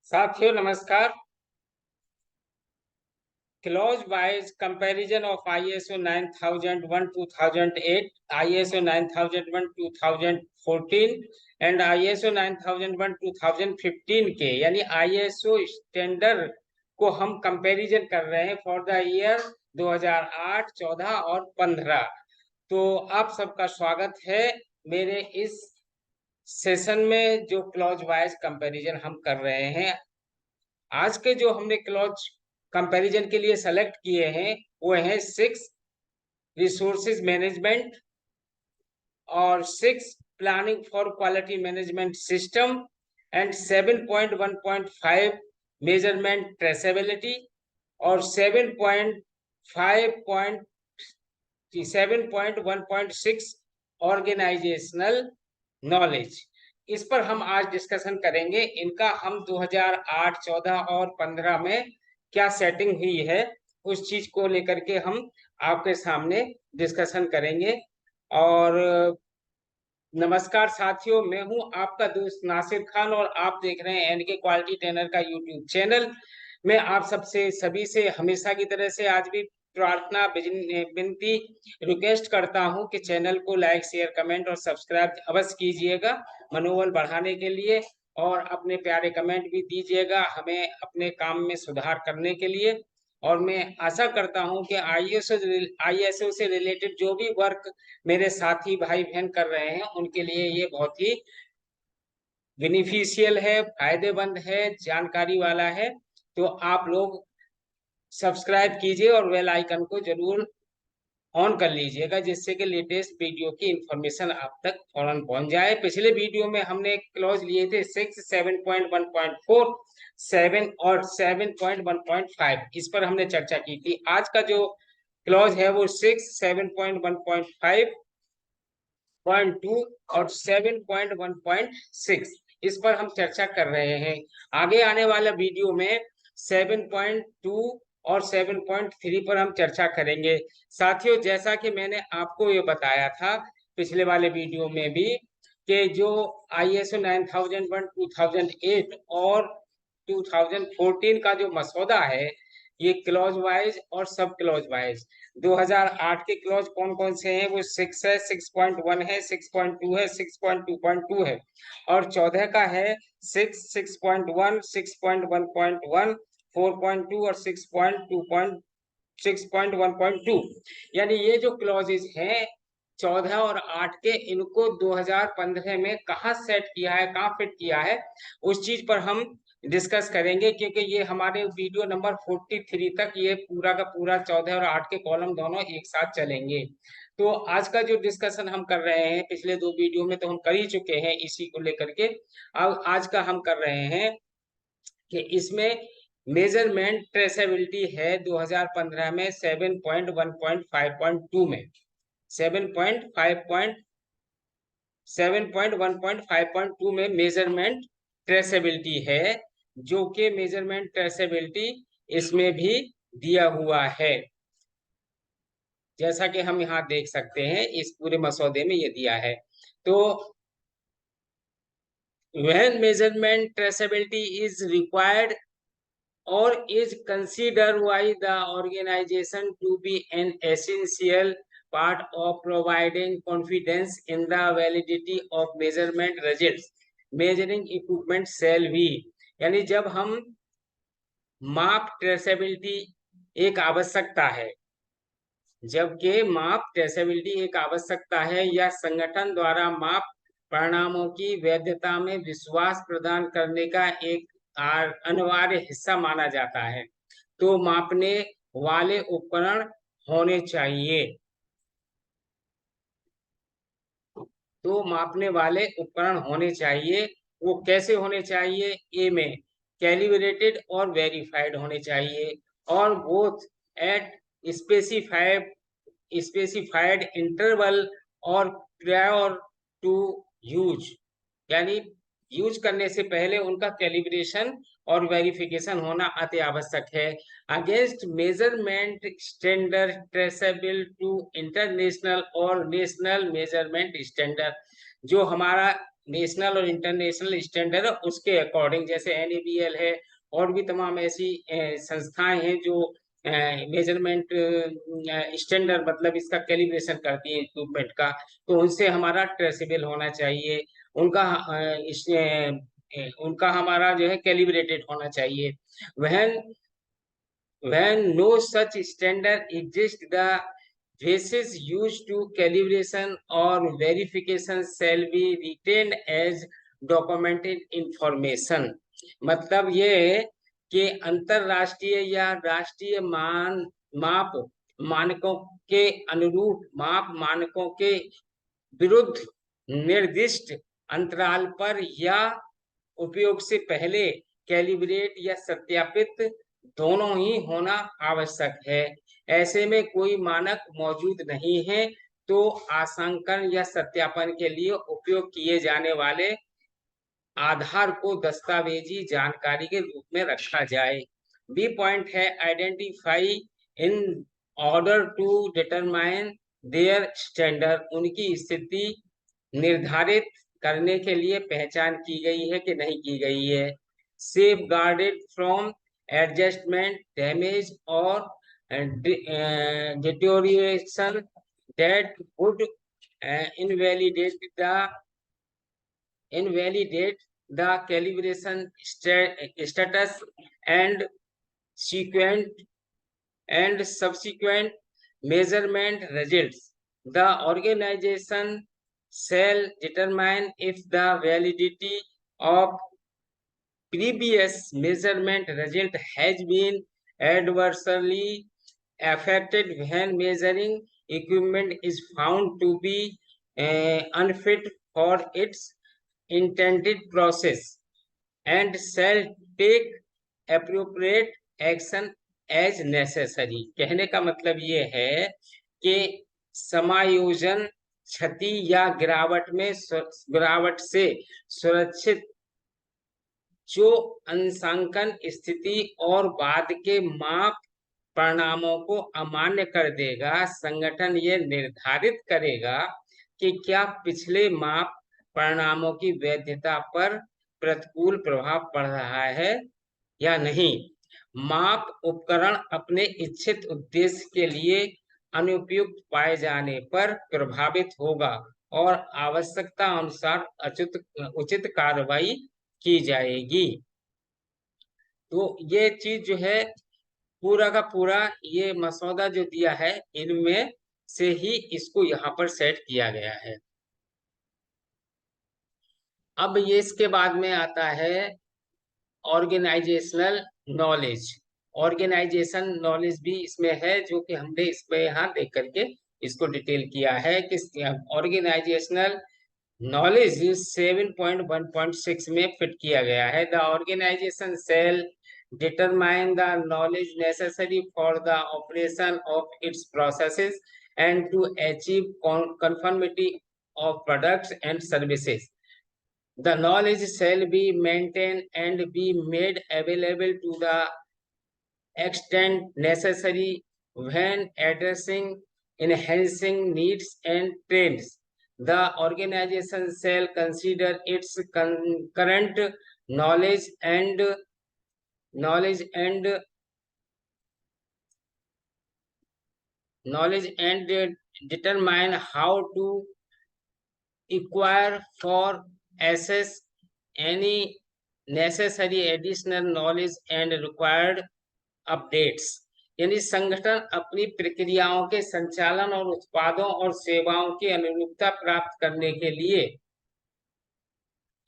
साथियों नमस्कार। Clause wise comparison of ISO 9001 2008, ISO 9001 2014 and ISO 9001 2015 के यानी ISO स्टैंडर्ड को हम कंपैरिजन कर रहे हैं फॉर द ईयर 2008, 14 और 15। तो आप सबका स्वागत है मेरे इस सेशन में जो क्लॉज वाइज कंपैरिजन हम कर रहे हैं। आज के जो हमने क्लॉज कंपैरिजन के लिए सेलेक्ट किए हैं वो हैं 6 रिसोर्सेज मैनेजमेंट और 6 planning for quality management system and 7.1.5 measurement traceability और 7.1.6 ऑर्गेनाइजेशनल नॉलेज। इस पर हम आज डिस्कशन करेंगे। इनका हम 2008, 14 और 15 में क्या सेटिंग हुई है उस चीज को लेकर के हम आपके सामने डिस्कशन करेंगे। और नमस्कार साथियों, मैं हूं आपका दोस्त नासिर खान और आप देख रहे हैं एनके क्वालिटी ट्रेनर का यूट्यूब चैनल। मैं आप सबसे सभी से हमेशा की तरह से आज भी प्रार्थना विनती रिक्वेस्ट करता हूं कि चैनल को लाइक, शेयर, कमेंट और सब्सक्राइब अवश्य कीजिएगा मनोबल बढ़ाने के लिए, और अपने प्यारे कमेंट भी दीजिएगा हमें अपने काम में सुधार करने के लिए। और मैं आशा करता हूं कि ISO से रिलेटेड जो भी वर्क मेरे साथी भाई बहन कर रहे हैं उनके लिए ये बहुत ही बेनिफिशियल है, फायदेमंद है, जानकारी वाला है। तो आप लोग सब्सक्राइब कीजिए और बेल आइकन को जरूर ऑन कर लीजिएगा जिससे कि लेटेस्ट वीडियो की इंफॉर्मेशन आप तक फौरन पहुंच जाए। पिछले वीडियो में हमने क्लॉज लिए थे 6, 7.1.4, 7 और 7.1.5। इस पर हमने चर्चा की थी। आज का जो क्लॉज है वो 6, 7.1.5, 0.2 और 7.1.6 इस पर हम चर्चा कर रहे हैं। आगे आने वाला वीडियो में 7.2 और 7.3 पर हम चर्चा करेंगे। साथियों, जैसा कि मैंने आपको ये बताया था पिछले वाले वीडियो में भी कि जो ISO 9001 2008 और 2014 का जो मसौदा है ये क्लॉज वाइज और सब क्लॉज वाइज 2008 के क्लॉज कौन कौन से हैं वो 6 है, 6.1 है, 6.2 है, 6.2.2 है, और 14 का है 6, 6.1, 6.1.1, 4.2 और 6.1.2। यानी ये जो क्लॉजेज हैं 14 और 8 के, इनको 2015 में कहाँ सेट किया है, कहाँ फिट किया है, उस चीज पर हम डिस्कस करेंगे। क्योंकि ये हमारे वीडियो नंबर 43 तक ये पूरा का पूरा 14 और 8 के कॉलम दोनों एक साथ चलेंगे। तो आज का जो डिस्कशन हम कर रहे हैं, पिछले 2 वीडियो में तो हम कर ही चुके हैं इसी को लेकर के। अब आज का हम कर रहे हैं कि इसमें मेजरमेंट ट्रेसेबिलिटी है 2015 में 7.1.5.2 में 7.1.5.2 में मेजरमेंट ट्रेसेबिलिटी है, जो कि मेजरमेंट ट्रेसेबिलिटी इसमें भी दिया हुआ है। जैसा कि हम यहाँ देख सकते हैं इस पूरे मसौदे में ये दिया है। तो when measurement traceability is required or is considered by the organization to be an essential part of providing confidence in the validity of measurement results, measuring equipment shall be। यानी जब हम माप ट्रेसेबिलिटी एक आवश्यकता है, जबकि माप ट्रेसेबिलिटी एक आवश्यकता है या संगठन द्वारा माप परिणामों की वैधता में विश्वास प्रदान करने का एक अनिवार्य हिस्सा माना जाता है, तो मापने वाले उपकरण होने चाहिए। तो मापने वाले उपकरण होने चाहिए। वो कैसे होने चाहिए? ए में कैलिब्रेटेड और वेरीफाइड होने चाहिए, और बोथ एट स्पेसिफाइड इंटरवल और प्रायर टू यूज। यानी यूज करने से पहले उनका कैलिब्रेशन और वेरिफिकेशन होना अति आवश्यक है। Against measurement standard traceable to international और नेशनल मेजरमेंट स्टैंडर्ड, जो हमारा नेशनल और इंटरनेशनल स्टैंडर्ड उसके अकॉर्डिंग, जैसे NABL है और भी तमाम ऐसी संस्थाएं हैं जो मेजरमेंट स्टैंडर्ड मतलब इसका कैलिब्रेशन करती है इक्विपमेंट का, तो उनसे हमारा ट्रेसेबल होना चाहिए। उनका उनका हमारा जो है कैलिब्रेटेड होना चाहिए। वह When no such standard exists, the basis used to calibration or verification shall be retained as documented information। मतलब ये है कि अंतरराष्ट्रीय या राष्ट्रीय माप मानकों के अनुरूप माप मानकों के विरुद्ध निर्दिष्ट अंतराल पर या उपयोग से पहले कैलिब्रेट या सत्यापित दोनों ही होना आवश्यक है। ऐसे में कोई मानक मौजूद नहीं है तो आंकलन या सत्यापन के लिए उपयोग किए जाने वाले आधार को दस्तावेजी जानकारी के रूप में रखा जाए। बी पॉइंट है identify in order to determine their standard. उनकी स्थिति निर्धारित करने के लिए पहचान की गई है कि नहीं की गई है। Safeguarded from adjustment damage और deterioration that would invalidate the calibration status and subsequent measurement results. The organization shall determine if the validity of previous measurement result has been adversely affected when measuring equipment is found to be unfit for its intended process and shall take appropriate action as necessary। कहने का मतलब ये है कि समायोजन क्षति या गिरावट से सुरक्षित जो अंशांकन स्थिति और बाद के माप परिणामों को अमान्य कर देगा, संगठन ये निर्धारित करेगा कि क्या पिछले माप परिणामों की वैधता पर प्रतिकूल प्रभाव पड़ रहा है या नहीं। माप उपकरण अपने इच्छित उद्देश्य के लिए अनुपयुक्त पाए जाने पर प्रभावित होगा और आवश्यकता अनुसार उचित कार्रवाई की जाएगी। तो ये चीज जो है पूरा का पूरा ये मसौदा जो दिया है इनमें से ही इसको यहाँ पर सेट किया गया है। अब ये इसके बाद में आता है ऑर्गेनाइजेशनल नॉलेज। ऑर्गेनाइजेशन नॉलेज भी इसमें है जो कि हमने इसमें यहाँ देख करके इसको डिटेल किया है कि ऑर्गेनाइजेशनल नॉलेज 7.1.6 में फिट किया गया है। The organisation shall determine the knowledge necessary for the operation of its processes and to achieve conformity of products and services. The knowledge shall be maintained and be made available to the extent necessary when addressing enhancing needs and trends. The organization shall consider its current knowledge and determine how to acquire for assess any necessary additional knowledge and required updates। यानी संगठन अपनी प्रक्रियाओं के संचालन और उत्पादों और सेवाओं की अनुरूपता प्राप्त करने के लिए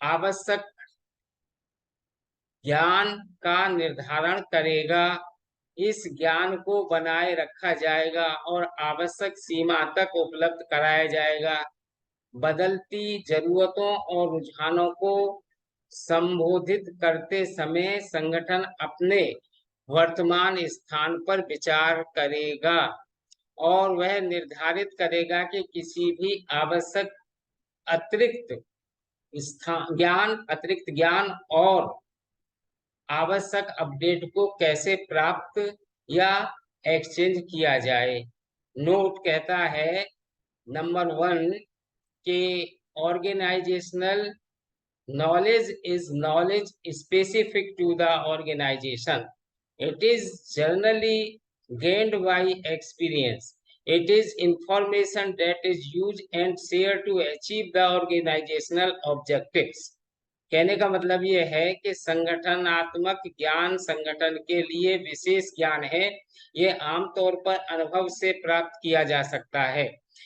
आवश्यक ज्ञान का निर्धारण करेगा। इस ज्ञान को बनाए रखा जाएगा और आवश्यक सीमा तक उपलब्ध कराया जाएगा। बदलती जरूरतों और रुझानों को संबोधित करते समय संगठन अपने वर्तमान स्थान पर विचार करेगा और वह निर्धारित करेगा कि किसी भी आवश्यक अतिरिक्त ज्ञान और आवश्यक अपडेट को कैसे प्राप्त या एक्सचेंज किया जाए। नोट कहता है नंबर 1 के organisational Knowledge is knowledge specific to the organization. It is generally gained by experience. It is information that is used and shared to achieve the organizational objectives. कहने का मतलब ये है कि संगठनात्मक ज्ञान संगठन के लिए विशेष ज्ञान है। ये आमतौर पर अनुभव से प्राप्त किया जा सकता है।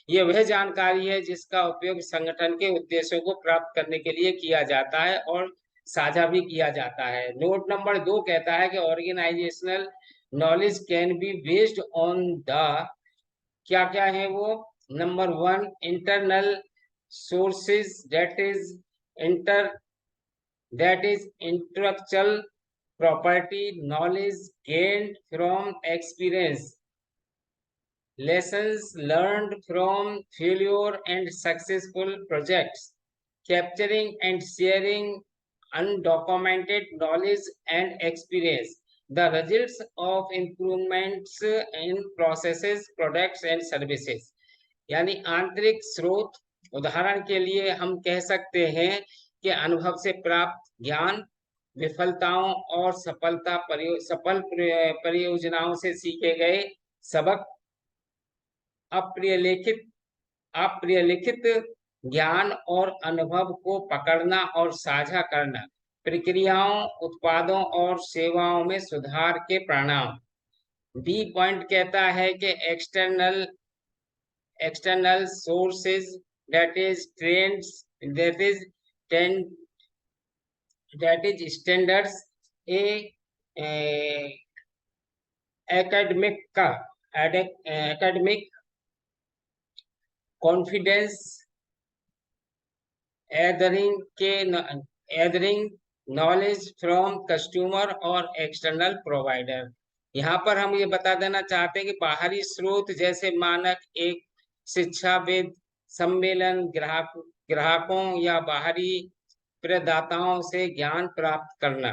ये वह जानकारी है जिसका उपयोग संगठन के उद्देश्यों को प्राप्त करने के लिए किया जाता है और साझा भी किया जाता है। नोट नंबर 2 कहता है कि organisational knowledge can be based on the, क्या क्या है वो, number 1 internal sources, that is intellectual property, knowledge gained from experience, lessons learned from failure and successful projects, capturing and sharing undocumented knowledge and experience, the results of improvements in processes, products and services। यानी आंतरिक स्रोत, उदाहरण के लिए हम कह सकते हैं कि अनुभव से प्राप्त ज्ञान, विफलताओं और सफल परियोजनाओं से सीखे गए सबक, अप्रियलिखित ज्ञान और अनुभव को पकड़ना और साझा करना, प्रक्रियाओं, उत्पादों और सेवाओं में सुधार के परिणाम। बी पॉइंट कहता है कि external sources, that is trends, that is standards, a academic confidence, gathering knowledge from customer और external provider। यहाँ पर हम ये बता देना चाहते हैं कि बाहरी स्रोत जैसे मानक, एक शिक्षाविद, सम्मेलन, ग्राहकों या बाहरी प्रदाताओं से ज्ञान प्राप्त करना।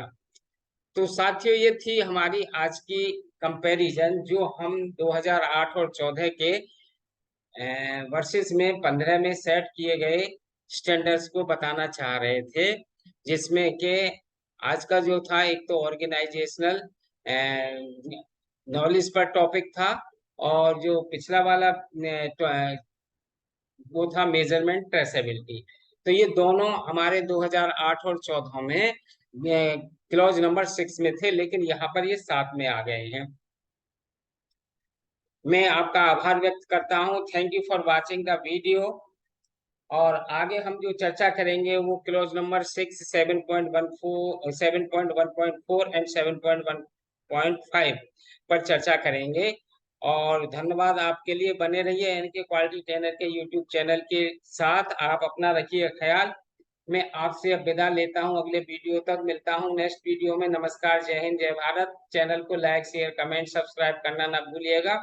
तो साथियों, ये थी हमारी आज की कंपैरिजन जो हम 2008 और 14 के वर्सेस में 15 में सेट किए गए स्टैंडर्ड्स को बताना चाह रहे थे, जिसमें कि आज का जो था एक तो ऑर्गेनाइजेशनल नॉलेज पर टॉपिक था और जो पिछला वाला वो था मेजरमेंट ट्रेसेबिलिटी। तो ये दोनों हमारे 2008 और 14 में क्लॉज नंबर 6 में थे, लेकिन यहाँ पर ये 7 में आ गए हैं। मैं आपका आभार व्यक्त करता हूँ। Thank you for watching the video. और आगे हम जो चर्चा करेंगे वो क्लॉज नंबर 6, 7.14, 7.1.4 एंड 7.1.5 पर चर्चा करेंगे। और धन्यवाद आपके लिए। बने रहिए यानी कि क्वालिटी ट्रेनर के यूट्यूब चैनल के साथ। आप अपना रखिए ख्याल। मैं आपसे अब विदा लेता हूं, अगले वीडियो तक मिलता हूं नेक्स्ट वीडियो में। नमस्कार, जय हिंद, जय भारत। चैनल को लाइक, शेयर, कमेंट, सब्सक्राइब करना ना भूलिएगा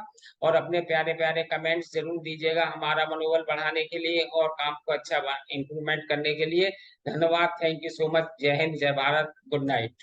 और अपने प्यारे प्यारे कमेंट्स जरूर दीजिएगा हमारा मनोबल बढ़ाने के लिए और काम को अच्छा इम्प्रूवमेंट करने के लिए। धन्यवाद, थैंक यू सो मच। जय हिंद, जय भारत, गुड नाइट।